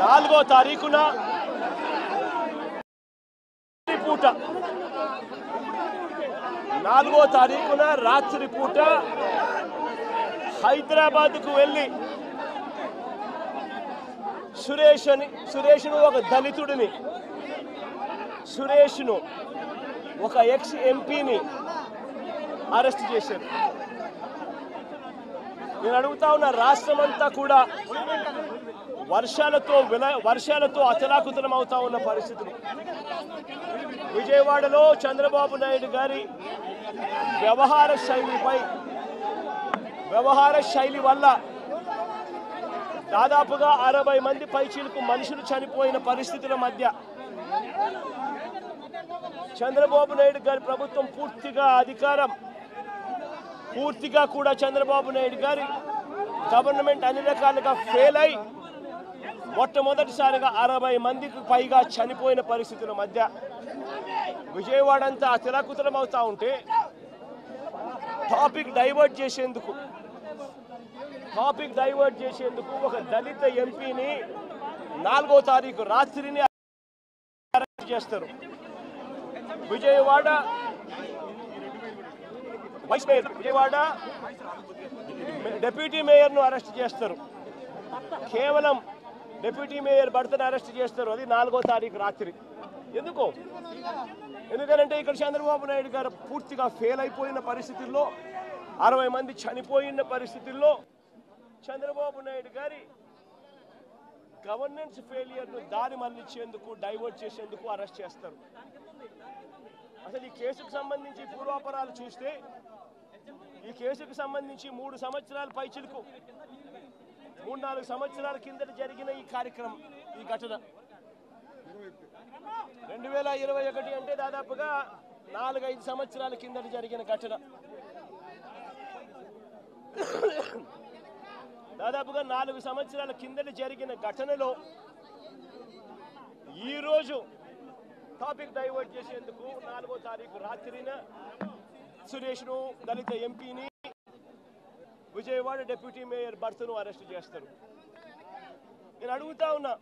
4వ తారీఖున రాత్రి పూట హైదరాబాద్కు వెళ్ళి సురేష్ను ఒక దళితుడిని, సురేష్ను ఒక ఎక్స్ ఎంపీని అరెస్ట్ చేశారు. నేను అడుగుతా ఉన్న రాష్ట్రమంతా కూడా వర్షాలతో అతలాకుతలం అవుతా ఉన్న పరిస్థితులు. విజయవాడలో చంద్రబాబు నాయుడు గారి వ్యవహార శైలి వల్ల దాదాపుగా 60 మంది పైచీలకు మనుషులు చనిపోయిన పరిస్థితుల మధ్య చంద్రబాబు నాయుడు గారి ప్రభుత్వం పూర్తిగా కూడా చంద్రబాబు నాయుడు గారి గవర్నమెంట్ అన్ని రకాలుగా ఫెయిల్ అయి మొట్టమొదటిసారిగా 60 మందికి పైగా చనిపోయిన పరిస్థితుల మధ్య విజయవాడ అంతా అతలాకుతలం అవుతా ఉంటే టాపిక్ డైవర్ట్ చేసేందుకు ఒక దళిత ఎంపీని 4వ తారీఖు రాత్రిని అరెస్ట్ చేస్తారు. విజయవాడ డిప్యూటీ మేయర్ను అరెస్ట్ చేస్తారు. కేవలం డిప్యూటీ మేయర్ భర్తను అరెస్ట్ చేస్తారు. అది 4వ తారీఖు రాత్రి. ఎందుకంటే ఇక్కడ చంద్రబాబు నాయుడు గారు పూర్తిగా ఫెయిల్ అయిపోయిన పరిస్థితుల్లో, 60 మంది చనిపోయిన పరిస్థితుల్లో చంద్రబాబు నాయుడు గారి గవర్నెన్స్ ఫెయిలియర్ను దారి మళ్లించేందుకు, డైవర్ట్ చేసేందుకు అరెస్ట్ చేస్తారు. అసలు ఈ కేసుకు సంబంధించి పూర్వాపరాలు చూస్తే ఈ కేసుకు సంబంధించి 3 సంవత్సరాల పైచిలకు 3-4 సంవత్సరాల కిందట జరిగిన ఈ కార్యక్రమం, ఈ ఘటన 2021 అంటే దాదాపుగా 4-5 సంవత్సరాల కిందట జరిగిన ఘటన. దాదాపుగా 4 సంవత్సరాల కిందట జరిగిన ఘటనలో ఈరోజు టాపిక్ డైవర్ట్ చేసేందుకు 4వ తారీఖు రాత్రిన సురేష్ను, దళిత ఎంపీని, విజయవాడ డిప్యూటీ మేయర్ భర్తను అరెస్ట్ చేస్తారు. నేను అడుగుతా ఉన్నా,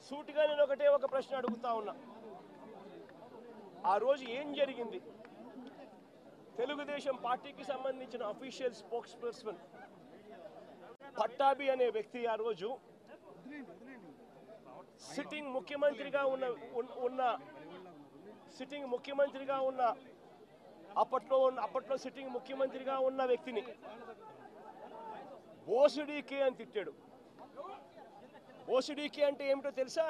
సూటిగా నేను ఒక ప్రశ్న అడుగుతా ఉన్నా. ఆ రోజు ఏం జరిగింది? తెలుగుదేశం పార్టీకి సంబంధించిన అఫీషియల్ స్పోక్స్ పర్సన్ పట్టాభి అనే వ్యక్తి ఆ రోజు సిట్టింగ్ ముఖ్యమంత్రిగా ఉన్న అప్పట్లో సిట్టింగ్ ముఖ్యమంత్రిగా ఉన్న వ్యక్తిని బోసుడీకే అని తిట్టాడు. బోసుడీకే అంటే ఏమిటో తెలుసా?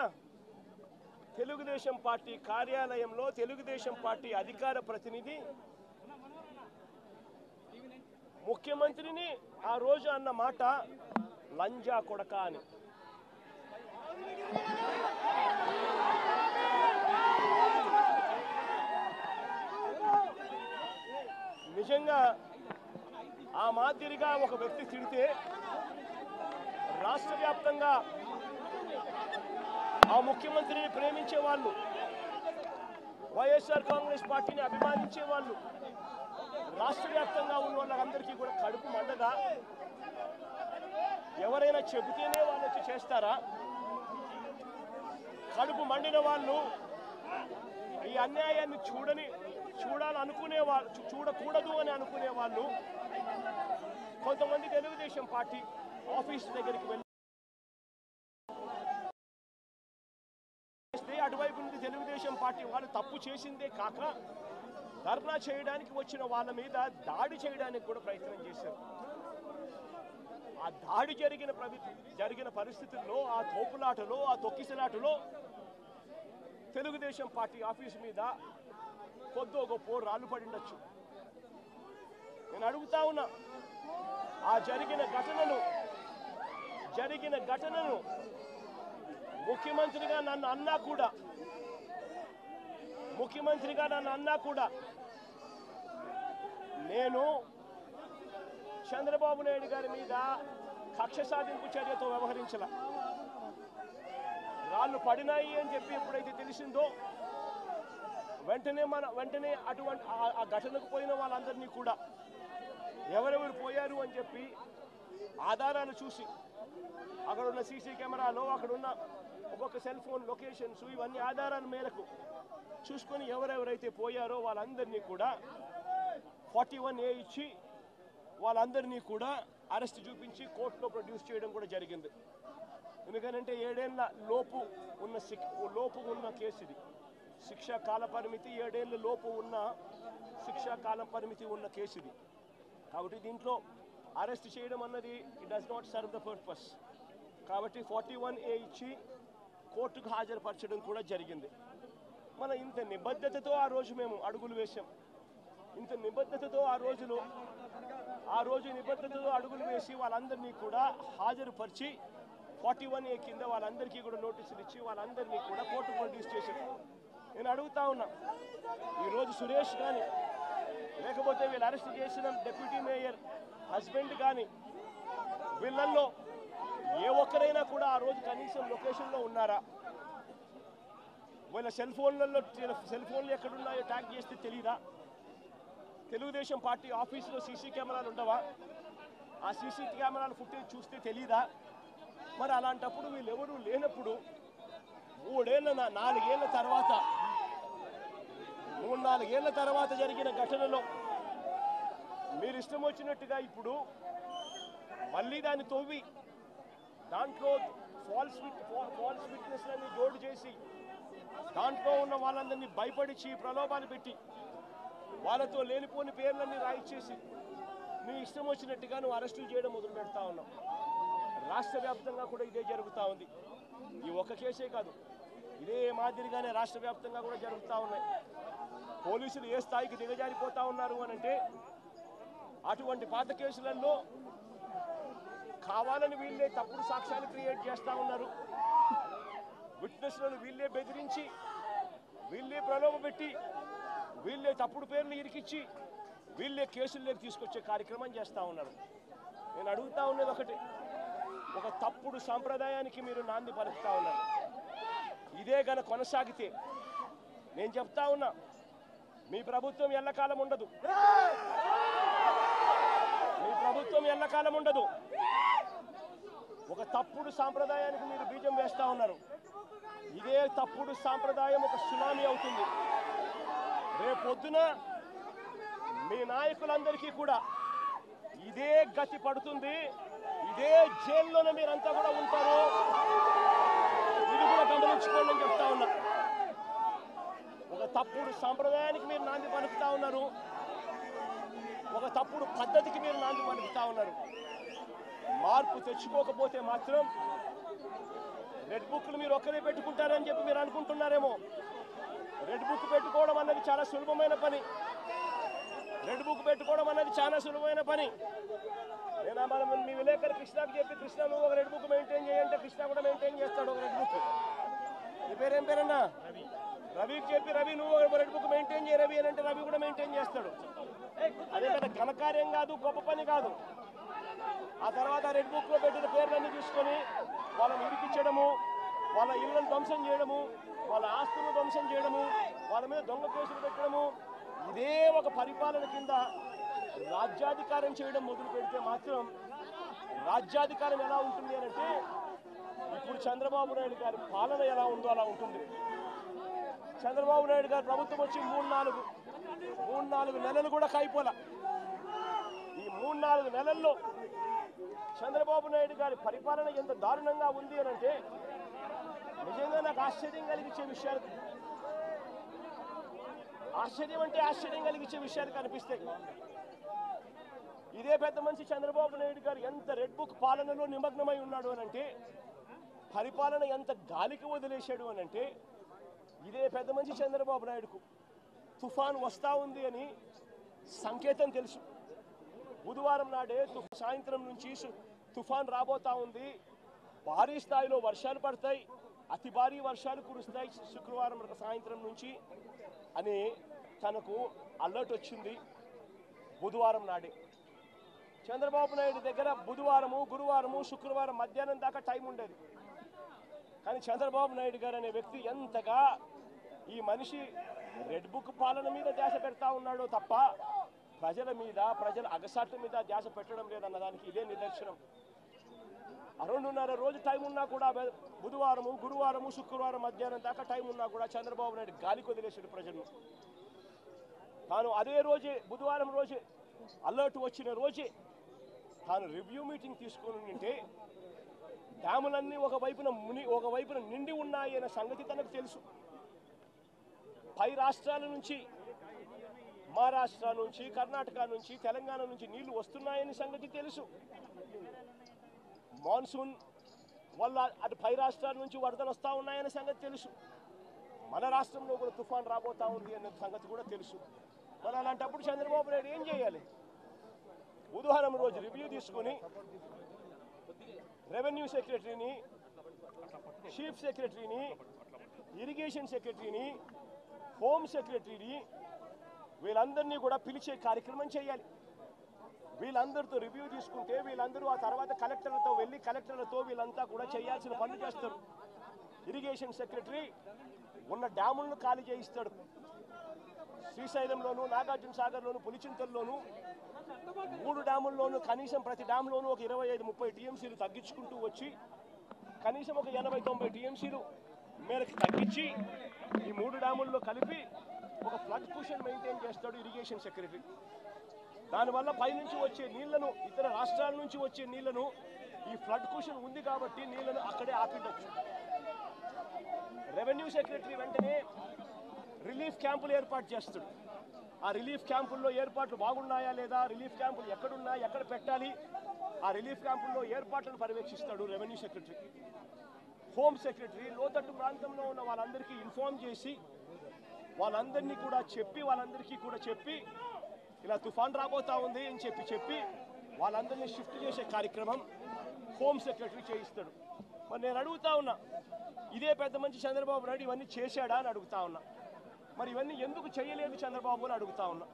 తెలుగుదేశం పార్టీ కార్యాలయంలో తెలుగుదేశం పార్టీ అధికార ప్రతినిధి ముఖ్యమంత్రిని ఆ రోజు అన్న మాట లంజా కొడక అని. నిజంగా ఆ మాదిరిగా ఒక వ్యక్తి తిడితే రాష్ట్ర వ్యాప్తంగా ఆ ముఖ్యమంత్రిని ప్రేమించే వాళ్ళు, వైఎస్ఆర్ కాంగ్రెస్ పార్టీని అభిమానించే వాళ్ళు, రాష్ట్ర వ్యాప్తంగా ఉన్న వాళ్ళందరికీ కూడా కడుపు మండగా ఎవరైనా చెబితేనే వాళ్ళు వచ్చి చేస్తారా? కడుపు మండిన వాళ్ళు ఈ అన్యాయాన్ని చూడాలనుకునే వాళ్ళు, చూడకూడదు అని అనుకునే వాళ్ళు కొంతమంది తెలుగుదేశం పార్టీ ఆఫీస్ దగ్గరికి వెళ్ళి అటువైపు నుండి తెలుగుదేశం పార్టీ వాళ్ళు తప్పు చేసిందే కాక ధర్నా చేయడానికి వచ్చిన వాళ్ళ మీద దాడి చేయడానికి కూడా ప్రయత్నం చేశారు. ఆ దాడి జరిగిన పరిస్థితుల్లో, ఆ తోపులాటలో, ఆ తొక్కిసలాటలో తెలుగుదేశం పార్టీ ఆఫీసు మీద కొద్దో గొప్ప రాళ్ళు పడిండొచ్చు. నేను అడుగుతా ఉన్నా, ఆ జరిగిన ఘటనను ముఖ్యమంత్రిగా నన్ను అన్నా కూడా నేను చంద్రబాబు నాయుడు గారి మీద కక్ష సాధింపు చర్యతో వ్యవహరించాల. రాళ్ళు పడినాయి అని చెప్పి ఎప్పుడైతే తెలిసిందో వెంటనే అటువంటి ఆ ఘటనకు పోయిన వాళ్ళందరినీ కూడా ఎవరెవరు పోయారు అని చెప్పి ఆధారాలు చూసి అక్కడ ఉన్న సీసీ కెమెరాలో అక్కడ ఉన్న ఒక్కొక్క సెల్ ఫోన్ లొకేషన్స్ ఇవన్నీ ఆధారాల మేరకు చూసుకొని ఎవరెవరైతే పోయారో వాళ్ళందరినీ కూడా 41A ఇచ్చి వాళ్ళందరినీ కూడా అరెస్ట్ చూపించి కోర్టులో ప్రొడ్యూస్ చేయడం కూడా జరిగింది. ఎందుకంటే 7 ఏళ్ల లోపు ఉన్న కేసు ఇది. శిక్షా కాల పరిమితి 7 ఏళ్ల లోపు ఉన్న శిక్షా కాల పరిమితి ఉన్న కేసు ఇది. కాబట్టి దీంట్లో అరెస్ట్ చేయడం అన్నది it does not serve the purpose. కాబట్టి 41A ఇచ్చి కోర్టుకు హాజరుపరచడం కూడా జరిగింది. మన ఇంత నిబద్ధతతో ఆ రోజు మేము అడుగులు వేశాం. ఇంత నిబద్ధతతో ఆ రోజు నిబద్ధతతో అడుగులు వేసి వాళ్ళందరినీ కూడా హాజరుపరిచి 41A కింద వాళ్ళందరికీ కూడా నోటీసులు ఇచ్చి వాళ్ళందరినీ కూడా కోర్టుకు ప్రొడ్యూస్ చేశారు. నేను అడుగుతా ఉన్నా, ఈరోజు సురేష్ కానీ లేకపోతే వీళ్ళు అరెస్ట్ చేసిన డిప్యూటీ మేయర్ హస్బెండ్ కానీ వీళ్ళల్లో ఏ ఒక్కరైనా కూడా ఆ రోజు కనీసం లొకేషన్లో ఉన్నారా? వీళ్ళ సెల్ ఫోన్లు ఎక్కడున్నాయో ట్యాగ్ చేస్తే తెలియదా? తెలుగుదేశం పార్టీ ఆఫీసులో సీసీ కెమెరాలు ఉండవా? ఆ సీసీ కెమెరాల ఫుటేజ్ చూస్తే తెలియదా? మరి అలాంటప్పుడు వీళ్ళెవరూ లేనప్పుడు 4 ఏళ్ల తర్వాత జరిగిన ఘటనలో మీరు ఇష్టం వచ్చినట్టుగా ఇప్పుడు మళ్ళీ దాన్ని తవ్వి దాంట్లో ఫాల్స్ విట్నెస్లని జోడు చేసి దాంట్లో ఉన్న వాళ్ళందరినీ భయపడిచి ప్రలోభాలు పెట్టి వాళ్ళతో లేనిపోని పేర్లన్నీ రాయిచ్చేసి మీ ఇష్టం వచ్చినట్టుగా నువ్వు అరెస్టులు చేయడం మొదలు పెడతా ఉన్నావు. రాష్ట్ర వ్యాప్తంగా కూడా ఇదే జరుగుతూ ఉంది. ఈ ఒక్క కేసే కాదు, ఇదే మాదిరిగానే రాష్ట్ర వ్యాప్తంగా కూడా జరుగుతూ ఉన్నాయి. పోలీసులు ఏ స్థాయికి దిగజారిపోతా ఉన్నారు అనంటే అటువంటి పాత కేసులలో కావాలని వీళ్ళే తప్పుడు సాక్ష్యాలు క్రియేట్ చేస్తూ ఉన్నారు. విట్నెస్లను వీళ్ళే బెదిరించి వీళ్ళే ప్రలోభపెట్టి వీళ్ళే తప్పుడు పేర్లు ఇరికిచ్చి వీళ్ళే కేసుల్లోకి తీసుకొచ్చే కార్యక్రమం చేస్తూ ఉన్నారు. నేను అడుగుతా ఉన్నది ఒకటి, ఒక తప్పుడు సాంప్రదాయానికి మీరు నాంది పలుకుతా ఉన్నారు. ఇదే గన కొనసాగితే నేను చెప్తా ఉన్నా, మీ ప్రభుత్వం ఎల్లకాలం ఉండదు. మీ ప్రభుత్వం ఎల్లకాలం ఉండదు. ఒక తప్పుడు సాంప్రదాయానికి మీరు బీజం వేస్తా ఉన్నారు. ఇదే తప్పుడు సాంప్రదాయం ఒక సునామీ అవుతుంది. రేపొద్దున మీ నాయకులందరికీ కూడా ఇదే గతి పడుతుంది. ఇదే జైల్లోనే మీరంతా కూడా ఉంటారు. ఇది కూడా గమనించుకోండి అని చెప్తా ఉన్నా. ఒక తప్పుడు సాంప్రదాయానికి మీరు నాంది పలుకుతా ఉన్నారు. ఒక తప్పుడు పద్ధతికి మీరు నాంది పలుకుతా ఉన్నారు. మార్పు తెచ్చుకోకపోతే మాత్రం రెడ్ బుక్లు మీరు ఒక్కరే పెట్టుకుంటారని చెప్పి మీరు అనుకుంటున్నారేమో. రెడ్ బుక్ పెట్టుకోవడం అన్నది చాలా సులభమైన పని. రెడ్ బుక్ పెట్టుకోవడం అన్నది చాలా సులభమైన పని. నేను మనం మీ విలేకరు కృష్ణకు చెప్పి, కృష్ణ నువ్వు ఒక రెడ్ బుక్ మెయింటైన్ చేయంటే కృష్ణ కూడా మెయింటైన్ చేస్తాడు ఒక రెడ్ బుక్. నీ పేరేం పేరన్నా? రవికి చెప్పి, రవి నువ్వు ఒక రెడ్ బుక్ మెయింటైన్ చేయ రవి అని అంటే రవి కూడా మెయింటైన్ చేస్తాడు. అదే పెద్ద ఘనకార్యం కాదు, గొప్ప పని కాదు. ఆ తర్వాత రెడ్ బుక్లో పెట్టిన పేర్లన్నీ తీసుకొని వాళ్ళని ఇరికించడము, వాళ్ళ ఇళ్లను ధ్వంసం చేయడము, వాళ్ళ ఆస్తులను ధ్వంసం చేయడము, వాళ్ళ మీద దొంగ కేసులు పెట్టడము, ఇదే ఒక పరిపాలన కింద రాజ్యాధికారం చేయడం మొదలు పెడితే మాత్రం రాజ్యాధికారం ఎలా ఉంటుంది అంటే ఇప్పుడు చంద్రబాబు నాయుడు గారి పాలన ఎలా ఉందో అలా ఉంటుంది. చంద్రబాబు నాయుడు గారి ప్రభుత్వం వచ్చి 3-4 నెలలు కూడా కాయిపోలా. ఈ 3-4 నెలల్లో చంద్రబాబు నాయుడు గారి పరిపాలన ఎంత దారుణంగా ఉంది అని అంటే నిజంగా నాకు ఆశ్చర్యం కలిగించే విషయాలు, ఆశ్చర్యం కలిగించే విషయాలు కనిపిస్తాయి. ఇదే పెద్ద మనిషి చంద్రబాబు నాయుడు గారు ఎంత రెడ్ బుక్ పాలనలో నిమగ్నమై ఉన్నాడు అనంటే, పరిపాలన ఎంత గాలికి వదిలేశాడు అనంటే, ఇదే పెద్ద మనిషి చంద్రబాబు నాయుడుకు తుఫాను వస్తూ ఉంది అని సంకేతం తెలుసు. బుధవారం నాడే సాయంత్రం నుంచి తుఫాన్ రాబోతా ఉంది, భారీ స్థాయిలో వర్షాలు పడతాయి, అతి భారీ వర్షాలు కురుస్తాయి శుక్రవారం సాయంత్రం నుంచి అని తనకు అలర్ట్ వచ్చింది. బుధవారం నాడే చంద్రబాబు నాయుడు దగ్గర బుధవారము, గురువారము, శుక్రవారం మధ్యాహ్నం దాకా టైం ఉండేది. కానీ చంద్రబాబు నాయుడు గారు అనే వ్యక్తి ఎంతగా ఈ మనిషి రెడ్ బుక్ పాలన మీద ధ్యాస పెడతా ఉన్నాడో తప్ప ప్రజల మీద, ప్రజల అగసాట్ల మీద ధ్యాస పెట్టడం లేదన్నదానికి ఇదే నిదర్శనం. 2.5 రోజు టైం ఉన్నా కూడా బుధవారము గురువారము శుక్రవారం మధ్యాహ్నం దాకా టైం ఉన్నా కూడా చంద్రబాబు నాయుడు గాలికి వదిలేశాడు ప్రజలను. తాను అదే రోజే బుధవారం రోజే అలర్ట్ వచ్చిన రోజే తాను రివ్యూ మీటింగ్ తీసుకుని ఉంటే డ్యాములన్నీ ఒకవైపున నిండి ఉన్నాయి అనే సంగతి తనకు తెలుసు. పై రాష్ట్రాల నుంచి మహారాష్ట్ర నుంచి కర్ణాటక నుంచి తెలంగాణ నుంచి నీళ్లు వస్తున్నాయని సంగతి తెలుసు. మాన్సూన్ వల్ల అటు పై రాష్ట్రాల నుంచి వరదలు వస్తూ ఉన్నాయనే సంగతి తెలుసు. మన రాష్ట్రంలో కూడా తుఫాన్ రాబోతా ఉంది అనే సంగతి కూడా తెలుసు. మరి అలాంటప్పుడు చంద్రబాబు నాయుడు ఏం చేయాలి? బుధవారం రోజు రివ్యూ తీసుకుని రెవెన్యూ సెక్రటరీని, చీఫ్ సెక్రటరీని, ఇరిగేషన్ సెక్రటరీని, హోమ్ సెక్రటరీని వీళ్ళందరినీ కూడా పిలిచే కార్యక్రమం చేయాలి. వీళ్ళందరితో రివ్యూ తీసుకుంటే వీళ్ళందరూ ఆ తర్వాత కలెక్టర్లతో వెళ్ళి కలెక్టర్లతో వీళ్ళంతా కూడా చేయాల్సిన పనులు చేస్తారు. ఇరిగేషన్ సెక్రటరీ ఉన్న డ్యాములను ఖాళీ చేయిస్తాడు. శ్రీశైలంలోను, నాగార్జున సాగర్లోను, పులిచింతల్లోను 3 డ్యాముల్లోనూ కనీసం ప్రతి డ్యామ్లోనూ ఒక 25-30 టీఎంసీలు తగ్గించుకుంటూ వచ్చి కనీసం ఒక 80-90 టీఎంసీలు మేరకు తగ్గించి ఈ 3 డ్యాముల్లో కలిపి ఒక ఫ్లడ్ కుషన్ మెయింటైన్ చేస్తాడు ఇరిగేషన్ సెక్రటరీ. దానివల్ల పైనుంచి వచ్చే నీళ్లను, ఇతర రాష్ట్రాల నుంచి వచ్చే నీళ్లను, ఈ ఫ్లడ్ కుషన్ ఉంది కాబట్టి నీళ్లను అక్కడే ఆపిడొచ్చు. రెవెన్యూ సెక్రటరీ వెంటనే రిలీఫ్ క్యాంపులు ఏర్పాటు చేస్తాడు. ఆ రిలీఫ్ క్యాంపుల్లో ఏర్పాట్లు బాగున్నాయా లేదా, రిలీఫ్ క్యాంపులు ఎక్కడున్నాయి, ఎక్కడ పెట్టాలి, ఆ రిలీఫ్ క్యాంపుల్లో ఏర్పాట్లను పర్యవేక్షిస్తాడు రెవెన్యూ సెక్రటరీ. హోమ్ సెక్రటరీ లోతట్టు ప్రాంతంలో ఉన్న వాళ్ళందరికీ ఇన్ఫార్మ్ చేసి వాళ్ళందరికీ కూడా చెప్పి ఇలా తుఫాన్ రాబోతా ఉంది అని చెప్పి వాళ్ళందరినీ షిఫ్ట్ చేసే కార్యక్రమం హోమ్ సెక్రటరీ చేయిస్తాడు. మరి నేను అడుగుతా ఉన్నా, ఇదే పెద్ద మంచి చంద్రబాబు నాయుడు ఇవన్నీ చేశాడా అని అడుగుతా ఉన్నా. మరి ఇవన్నీ ఎందుకు చేయలేదు చంద్రబాబు అని అడుగుతా ఉన్నా.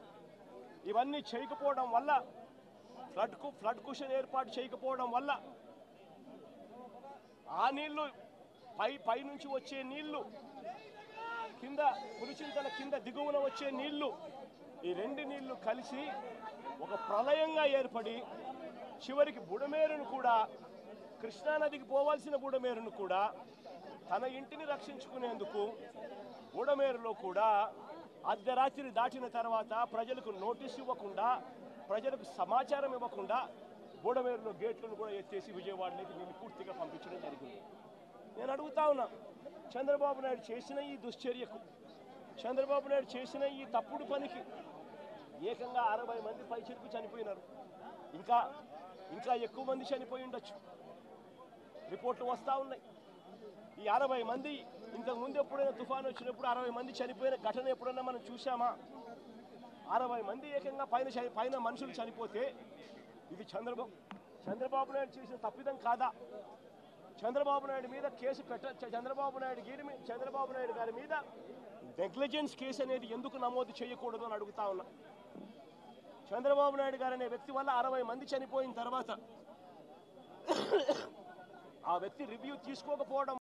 ఇవన్నీ చేయకపోవడం వల్ల, ఫ్లడ్ కుషన్ ఏర్పాటు చేయకపోవడం వల్ల ఆ నీళ్లు పై నుంచి వచ్చే నీళ్లు, కింద పులిచింతల కింద దిగువన వచ్చే నీళ్లు, ఈ 2 నీళ్లు కలిసి ఒక ప్రళయంగా ఏర్పడి చివరికి బుడమేరును కూడా, కృష్ణానదికి పోవాల్సిన బుడమేరును కూడా తన ఇంటిని రక్షించుకునేందుకు బుడమేరులో కూడా అర్ధరాత్రి దాటిన తర్వాత ప్రజలకు నోటీసు ఇవ్వకుండా, ప్రజలకు సమాచారం ఇవ్వకుండా బుడమేరులో గేట్లను కూడా ఎత్తేసి విజయవాడలోకి నీళ్ళు పూర్తిగా పంపించడం జరిగింది. నేను అడుగుతా ఉన్నా, చంద్రబాబు నాయుడు చేసిన ఈ దుశ్చర్యకు, చంద్రబాబు నాయుడు చేసిన ఈ తప్పుడు పనికి ఏకంగా 60 మంది పైచిలకు చనిపోయినారు. ఇంకా ఎక్కువ మంది చనిపోయి ఉండొచ్చు. రిపోర్ట్లు వస్తూ ఉన్నాయి. ఈ 60 మంది ఇంతకుముందు ఎప్పుడైనా తుఫాను వచ్చినప్పుడు 60 మంది చనిపోయిన ఘటన ఎప్పుడైనా మనం చూసామా? 60 మంది ఏకంగా పైన మనుషులు చనిపోతే ఇది చంద్రబాబు నాయుడు చేసిన తప్పిదం కాదా? చంద్రబాబు నాయుడు మీద కేసు చంద్రబాబు నాయుడు గారి మీద నెగ్లిజెన్స్ కేసు అనేది ఎందుకు నమోదు చేయకూడదు అని అడుగుతా ఉన్నా. చంద్రబాబు నాయుడు గారు అనే వ్యక్తి వల్ల 60 మంది చనిపోయిన తర్వాత ఆ వ్యక్తి రివ్యూ తీసుకోకపోవడం